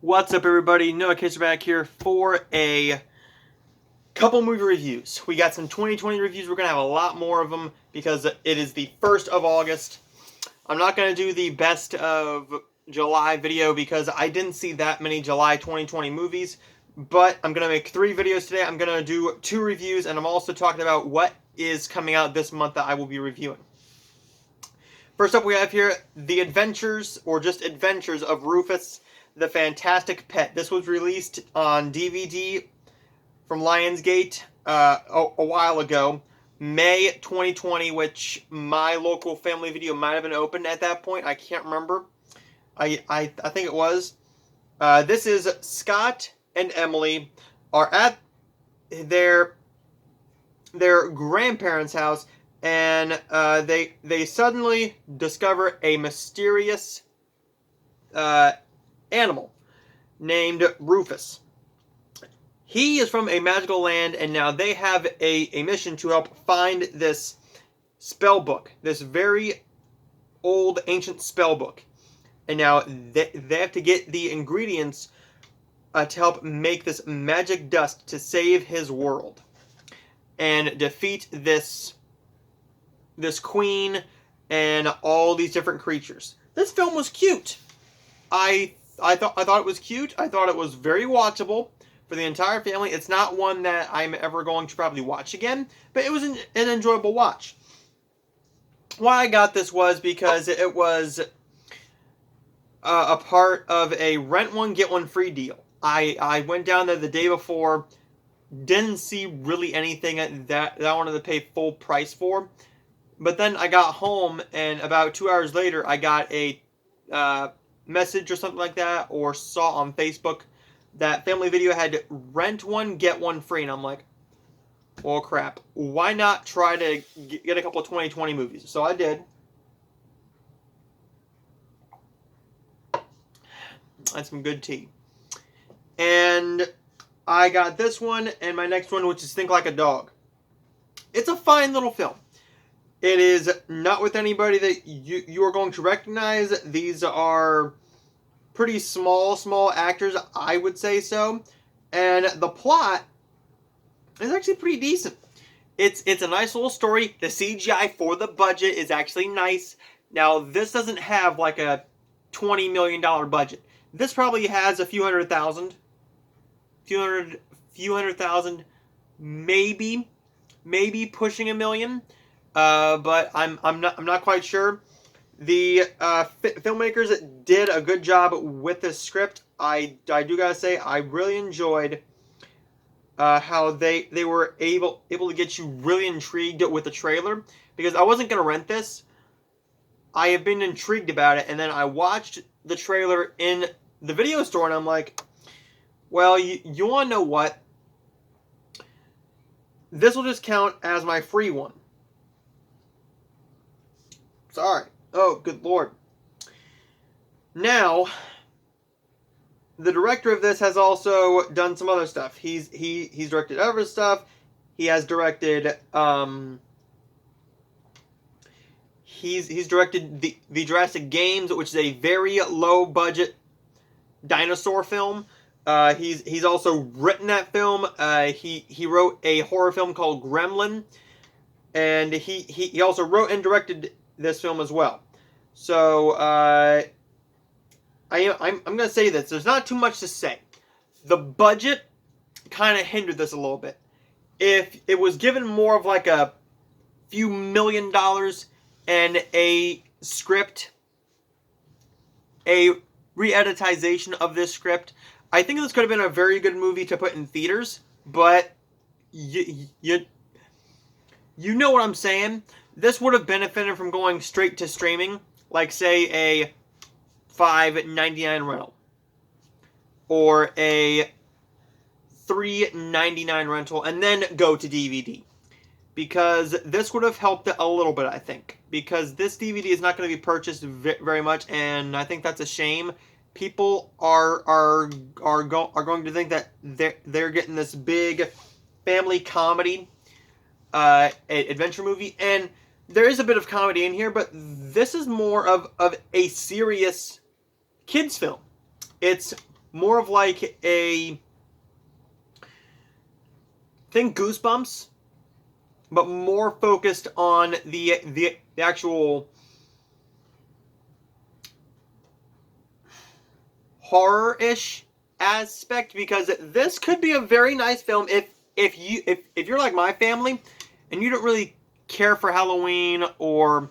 What's up, everybody? Noah Kaser back here for a couple movie reviews. We got some 2020 reviews. We're going to have a lot more of them because it is the 1st of August. I'm not going to do the best of July video because I didn't see that many July 2020 movies, but I'm going to make 3 videos today. I'm going to do 2 reviews, and I'm also talking about what is coming out this month that I will be reviewing. First up, we have here The Adventures, or just Adventures of Rufus, the Fantastic Pet. This was released on DVD from Lionsgate a while ago, May 2020, which my local Family Video might have been open at that point. I can't remember. I think it was. This is Scott and Emily are at their grandparents' house, and they suddenly discover a mysterious animal named Rufus. He is from a magical land, and now they have a mission to help find this spell book, this very old ancient spell book. And now they have to get the ingredients to help make this magic dust to save his world and defeat this queen and all these different creatures. This film was cute. I thought it was cute. I thought it was very watchable for the entire family. It's not one that I'm ever going to probably watch again, but it was an enjoyable watch. Why I got this was because it was a part of a rent one, get one free deal. I went down there the day before, didn't see really anything that I wanted to pay full price for, but then I got home, and about 2 hours later, I got a message or something like that, or saw on Facebook that Family Video had rent one, get one free, and I'm like, well, crap. Why not try to get a couple of 2020 movies? So I did. That's some good tea. And I got this one and my next one, which is Think Like a Dog. It's a fine little film. It is not with anybody that you are going to recognize. These are pretty small actors, I would say so. And the plot is actually pretty decent. It's a nice little story. The CGI for the budget is actually nice. Now, this doesn't have like a $20 million budget. This probably has a few hundred thousand, maybe pushing $1 million. But I'm not quite sure. The filmmakers did a good job with this script. I do gotta say, I really enjoyed how they were able to get you really intrigued with the trailer, because I wasn't gonna rent this. I have been intrigued about it, and then I watched the trailer in the video store, and I'm like, well, you want to know what? This will just count as my free one. Sorry. Oh, good Lord. Now, the director of this has also done some other stuff. He's directed other stuff. He has directed he's directed the Jurassic Games, which is a very low budget dinosaur film. He's also written that film. He wrote a horror film called Gremlin, and he also wrote and directed this film as well. So I'm going to say this. There's not too much to say. The budget kind of hindered this a little bit. If it was given more of like a few $1 million and a script, a re-editization of this script, I think this could have been a very good movie to put in theaters. But you know what I'm saying. This would have benefited from going straight to streaming, like say a $5.99 rental or a $3.99 rental, and then go to DVD. Because this would have helped it a little bit, I think. Because this DVD is not going to be purchased very much, and I think that's a shame. People are going to think that they're getting this big family comedy adventure movie, and there is a bit of comedy in here, but this is more of a serious kids film. It's more of like a, think Goosebumps, but more focused on the actual horror-ish aspect, because this could be a very nice film if you're like my family and you don't really care for Halloween, or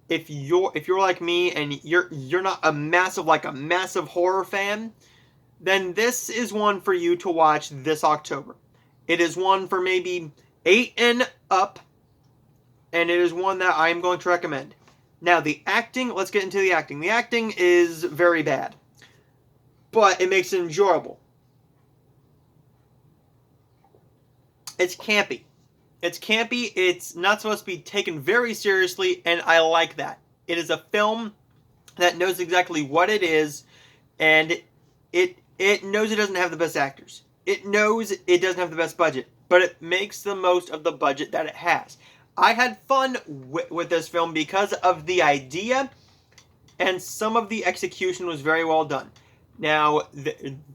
if you're like me and you're not a massive horror fan, then this is one for you to watch this October. It is one for maybe 8 and up, and it is one that I'm going to recommend. Now, the acting, let's get into the acting. The acting is very bad, but it makes it enjoyable. It's campy. It's campy, it's not supposed to be taken very seriously, and I like that. It is a film that knows exactly what it is, and it knows it doesn't have the best actors. It knows it doesn't have the best budget, but it makes the most of the budget that it has. I had fun with this film because of the idea, and some of the execution was very well done. Now,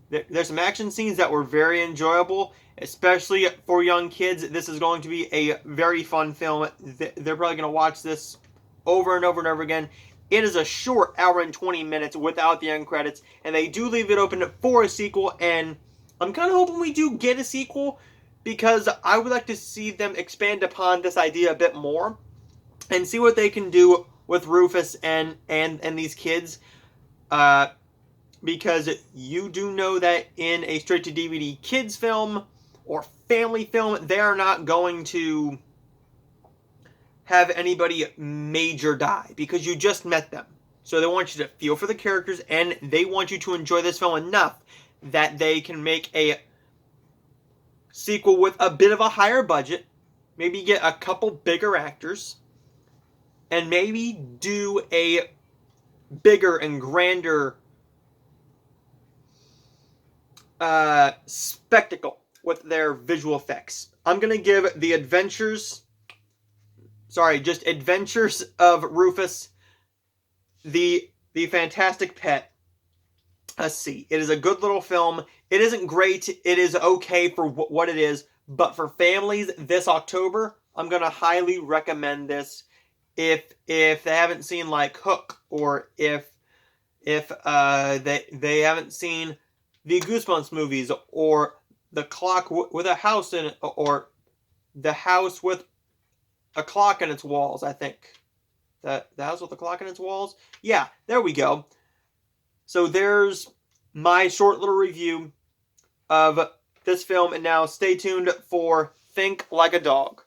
there's some action scenes that were very enjoyable, especially for young kids. This is going to be a very fun film. They're probably going to watch this over and over and over again. It is a short hour and 20 minutes without the end credits, and they do leave it open for a sequel, and I'm kind of hoping we do get a sequel, because I would like to see them expand upon this idea a bit more and see what they can do with Rufus and these kids. Because you do know that in a straight-to-DVD kids film or family film, they are not going to have anybody major die, because you just met them. So they want you to feel for the characters, and they want you to enjoy this film enough that they can make a sequel with a bit of a higher budget, maybe get a couple bigger actors, and maybe do a bigger and grander spectacle with their visual effects. I'm going to give the Adventures of Rufus, the Fantastic Pet, a C. It is a good little film. It isn't great. It is okay for what it is. But for families this October, I'm going to highly recommend this. If they haven't seen like Hook, or if they haven't seen the Goosebumps movies, or The Clock with a House in it, or The House with a Clock in its Walls, I think. The House with a Clock in its Walls? Yeah, there we go. So there's my short little review of this film, and now stay tuned for Think Like a Dog.